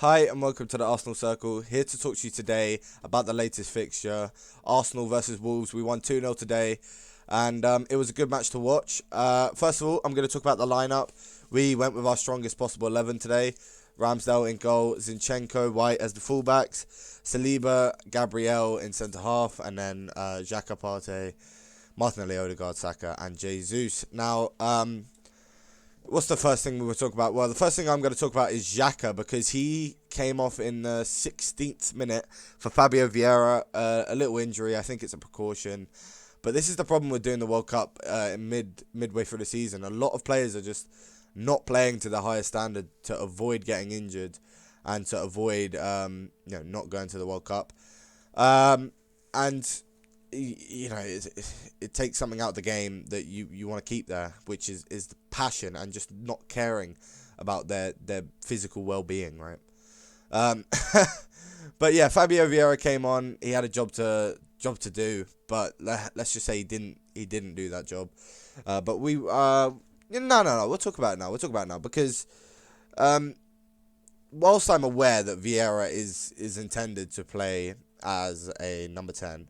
Hi and welcome to the Arsenal Circle. Here to talk to you today about the latest fixture, Arsenal versus Wolves. We won 2-0 today, and it was a good match to watch. First of all, I'm going to talk about the lineup. We went with our strongest possible 11 today. Ramsdale in goal, Zinchenko, White as the fullbacks, Saliba, Gabriel in centre half, and then Xhaka, Partey, Martinelli, Odegaard, Saka, and Jesus. Now, what's the first thing we will talk about? Well, the first thing I'm going to talk about is Xhaka, because he came off in the 16th minute for Fabio Vieira. A little injury. I think it's a precaution. But this is the problem with doing the World Cup midway through the season. A lot of players are just not playing to the highest standard to avoid getting injured and to avoid not going to the World Cup. And it takes something out of the game that you want to keep there, which is the passion and just not caring about their physical well-being, right? But yeah, Fabio Vieira came on. He had a job to do, but let's just say he didn't do that job. But we no, we'll talk about it now because whilst I'm aware that Vieira is intended to play as a number 10,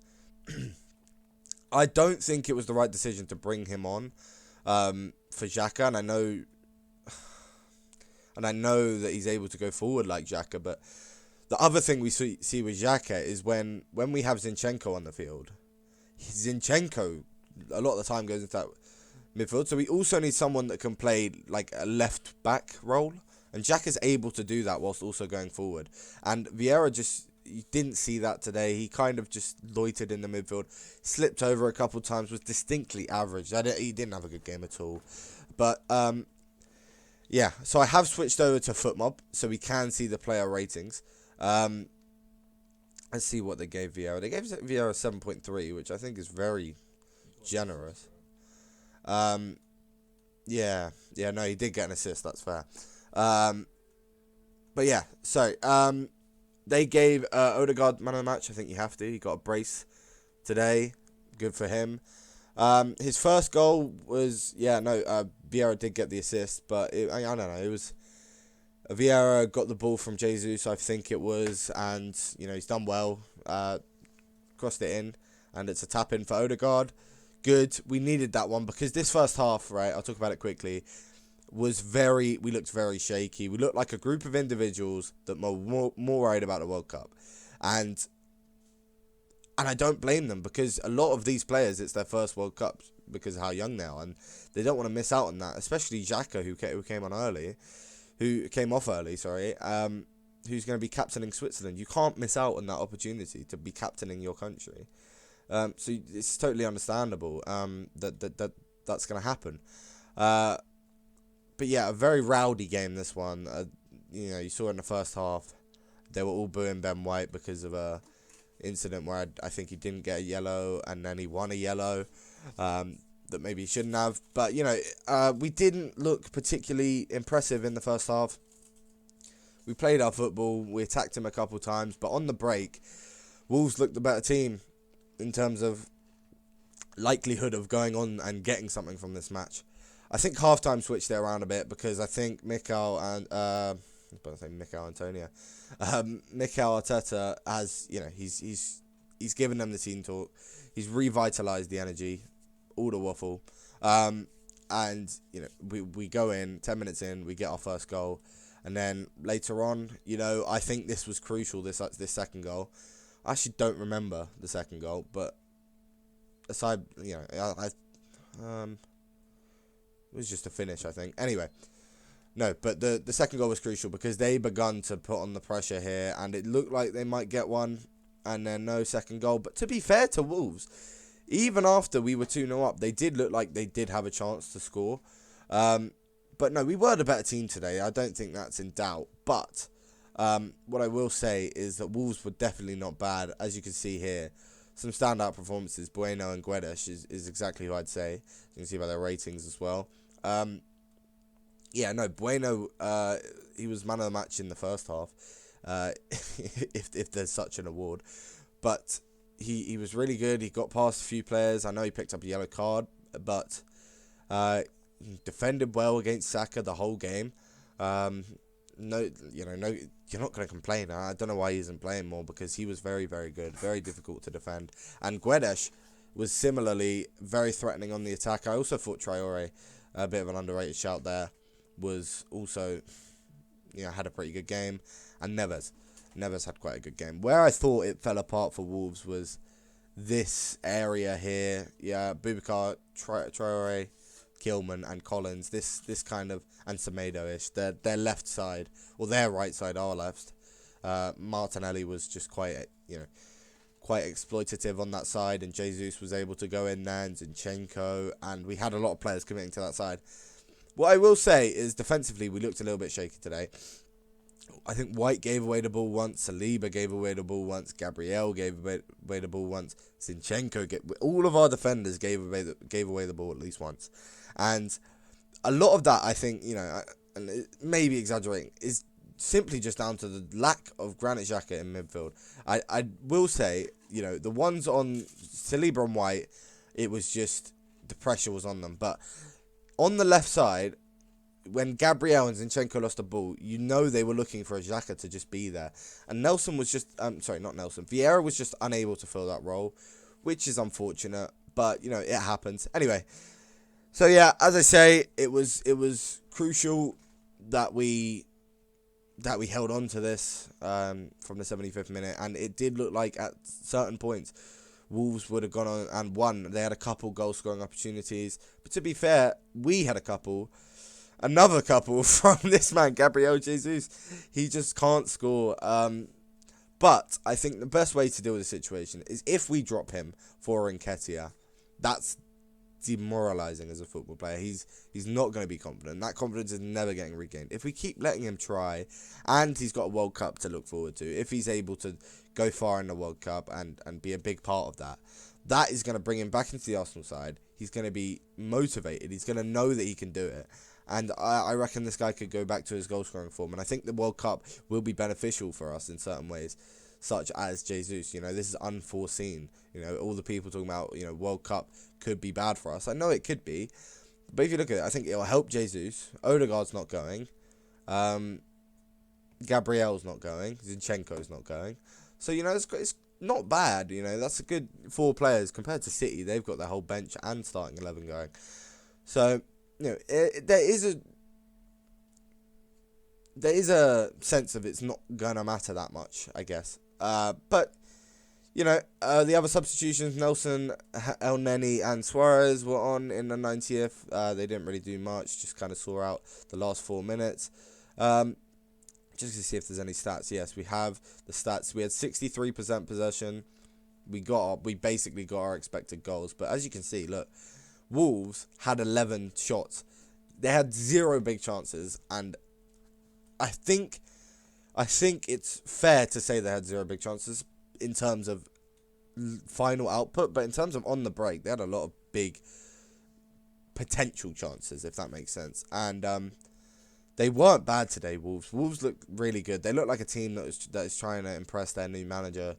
I don't think it was the right decision to bring him on for Xhaka, and I know that he's able to go forward like Xhaka, but the other thing we see with Xhaka is when we have Zinchenko on the field, Zinchenko a lot of the time goes into that midfield, so we also need someone that can play like a left back role, and Xhaka's able to do that whilst also going forward, and Vieira you didn't see that today. He kind of just loitered in the midfield, slipped over a couple of times, was distinctly average. He didn't have a good game at all. But, yeah, so I have switched over to FootMob, so we can see the player ratings. Let's see what they gave Vieira. They gave Vieira 7.3, which I think is very generous. No, he did get an assist, that's fair. But yeah, so, they gave Odegaard man of the match. I think you have to. He got a brace today. Good for him. His first goal was... Vieira did get the assist, but I don't know. It was... Vieira got the ball from Jesus, I think it was, and, he's done well. Crossed it in, and it's a tap-in for Odegaard. Good. We needed that one, because this first half, right, I'll talk about it quickly, we looked very shaky. We looked like a group of individuals that were more worried about the World Cup. And I don't blame them, because a lot of these players, it's their first World Cup because of how young they are, and they don't want to miss out on that, especially Xhaka, who came off early, who's going to be captaining Switzerland. You can't miss out on that opportunity to be captaining your country. So it's totally understandable that's going to happen. But yeah, a very rowdy game, this one. You saw in the first half, they were all booing Ben White because of a incident where I think he didn't get a yellow, and then he won a yellow that maybe he shouldn't have. But, we didn't look particularly impressive in the first half. We played our football. We attacked him a couple times. But on the break, Wolves looked the better team in terms of likelihood of going on and getting something from this match. I think halftime switched it around a bit, because I think Mikel Antonio, Mikel Arteta has, he's given them the team talk. He's revitalized the energy, all the waffle, and we go in 10 minutes in, we get our first goal, and then later on, I think this was crucial. This second goal, I actually don't remember the second goal, but aside, it was just a finish, I think. Anyway, no, but the second goal was crucial, because they begun to put on the pressure here, and it looked like they might get one, and then no second goal. But to be fair to Wolves, even after we were 2-0 up, they did look like they did have a chance to score. But no, we were the better team today. I don't think that's in doubt. But what I will say is that Wolves were definitely not bad. As you can see here, some standout performances. Bueno and Guedes is exactly who I'd say. You can see by their ratings as well. Bueno, he was man of the match in the first half, if there's such an award. But he was really good. He got past a few players. I know he picked up a yellow card, but he defended well against Saka the whole game. no, no, you're not going to complain. I don't know why he isn't playing more, because he was very, very good, very difficult to defend. And Guedes was similarly very threatening on the attack. I also thought Traore, a bit of an underrated shout there, was also, had a pretty good game. And Neves had quite a good game. Where I thought it fell apart for Wolves was this area here. Yeah, Boubacar, Traore, Gilman and Collins. This kind of, and Semedo-ish. Their left side, or their right side, our left. Martinelli was just quite exploitative on that side, and Jesus was able to go in there, and Zinchenko, and we had a lot of players committing to that side. What I will say is, defensively, we looked a little bit shaky today. I think White gave away the ball once, Saliba gave away the ball once, Gabriel gave away the ball once, Zinchenko, all of our defenders gave away the ball at least once. And a lot of that, I think, and maybe exaggerating, is simply just down to the lack of Granit Xhaka in midfield. I will say, the ones on Saliba and White, it was just, the pressure was on them. But on the left side, when Gabriel and Zinchenko lost the ball, they were looking for a Xhaka to just be there. And Nelson was just, not Nelson, Vieira was just unable to fill that role, which is unfortunate, but, it happens. Anyway, so yeah, as I say, it was crucial that we held on to this from the 75th minute, and it did look like at certain points Wolves would have gone on and won. They had a couple goal-scoring opportunities, but to be fair, we had another couple from this man, Gabriel Jesus. He just can't score. But I think the best way to deal with the situation is if we drop him for Nketiah. That's demoralising as a football player. He's not going to be confident. That confidence is never getting regained. If we keep letting him try, and he's got a World Cup to look forward to, if he's able to go far in the World Cup and be a big part of that, that is going to bring him back into the Arsenal side. He's going to be motivated. He's going to know that he can do it. And I reckon this guy could go back to his goal-scoring form. And I think the World Cup will be beneficial for us in certain ways, such as Jesus. This is unforeseen. All the people talking about, World Cup could be bad for us. I know it could be. But if you look at it, I think it'll help Jesus. Odegaard's not going. Gabriel's not going. Zinchenko's not going. So, it's not bad. That's a good 4 players compared to City. They've got their whole bench and starting 11 going. So, there is a sense of it's not going to matter that much, I guess. But, the other substitutions, Nelson, El Neni, and Suarez were on in the 90th. They didn't really do much, just kind of saw out the last 4 minutes. Just to see if there's any stats. Yes, we have the stats. We had 63% possession. We basically got our expected goals. But as you can see, look, Wolves had 11 shots. They had 0 big chances, and I think it's fair to say they had 0 big chances in terms of final output, but in terms of on the break, they had a lot of big potential chances, if that makes sense. And they weren't bad today, Wolves. Wolves looked really good. They look like a team that is trying to impress their new manager.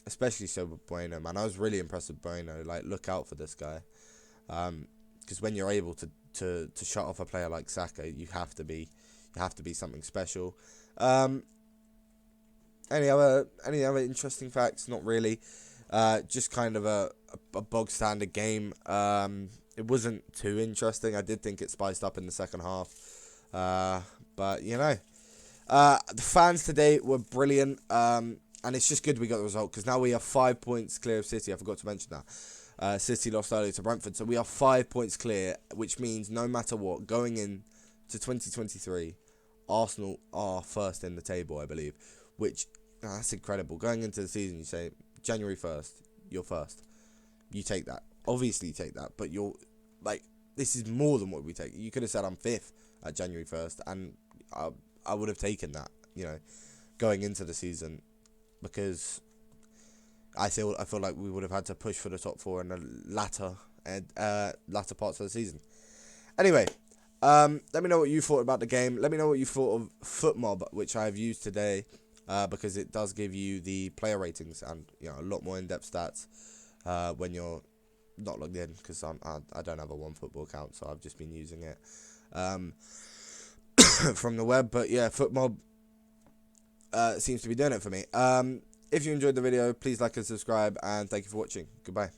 Especially so with Bueno, man. I was really impressed with Bueno. Like, look out for this guy. Because when you're able to shut off a player like Saka, you have to be something special. Any other interesting facts? Not really. Just kind of a bog standard game. It wasn't too interesting. I did think it spiced up in the second half. But the fans today were brilliant. And it's just good we got the result, because now we are 5 points clear of City. I forgot to mention that. City lost earlier to Brentford, so we are 5 points clear, which means no matter what, going in to 2023, Arsenal are first in the table, I believe, which, that's incredible. Going into the season, you say, January 1st, you're first. You take that. Obviously you take that, but this is more than what we take. You could have said I'm 5th at January 1st, and I would have taken that, going into the season. Because I feel like we would have had to push for the top 4 in the latter parts of the season. Anyway, let me know what you thought about the game. Let me know what you thought of FootMob, which I've used today, because it does give you the player ratings and a lot more in-depth stats when you're not logged in, because I don't have a OneFootball account, so I've just been using it. from the web. But yeah, FootMob seems to be doing it for me. If you enjoyed the video, please like and subscribe, and thank you for watching. Goodbye.